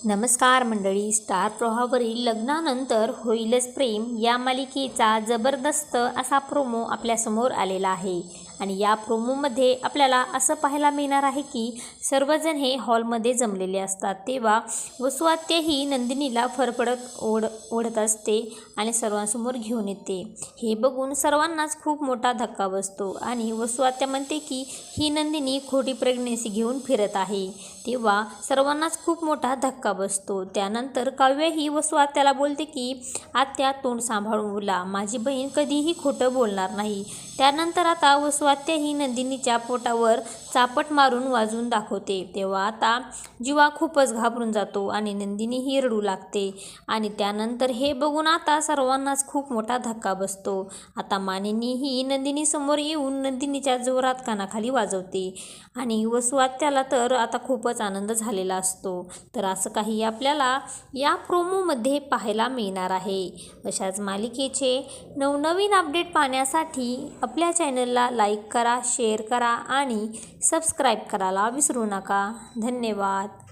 नमस्कार मंडळी, स्टार प्रवाहावरील लग्नानंतर होईलच प्रेम या मालिकेचा जबरदस्त असा प्रोमो आपल्यासमोर आलेला आहे. आणि या प्रोमोमध्ये आपल्याला असं पाहायला मिळणार आहे की सर्वजण हे हॉलमध्ये जमलेले असतात. तेव्हा वसुआत्या ही नंदिनीला फरफडत ओढत असते आणि सर्वांसमोर घेऊन येते. हे बघून सर्वांनाच खूप मोठा धक्का बसतो आणि वसुआत्या म्हणते की ही नंदिनी खोटी प्रेग्नेन्सी घेऊन फिरत आहे. तेव्हा सर्वांनाच खूप मोठा धक्का बसतो. त्यानंतर काव्य ही वसुआत्याला बोलते की आत्या, तोंड सांभाळून बोला, माझी बहीण कधीही खोटं बोलणार नाही. त्यानंतर आता वसुआत्या ही नंदिनीच्या पोटावर चापट मारून वाजवून दाखवते. तेव्हा आता जीवा खूपच घाबरून जातो आणि नंदिनी ही रडू लागते. आणि त्यानंतर हे बघून आता सर्वांनाच खूप मोठा धक्का बसतो. आता मानिनी ही नंदिनी समोर येऊन नंदिनीच्या जोरात कानाखाली वाजवते आणि वसुआत्याला तर आता खूपच आनंद झालेला असतो. तर असं काही आपल्याला या प्रोमोमध्ये पाहायला मिळणार आहे. अशाच मालिकेचे नवनवीन अपडेट पाहण्यासाठी आपल्या चॅनलला लाईक करा, शेअर करा आणि सबस्क्राईब करायला विसरू नका. धन्यवाद.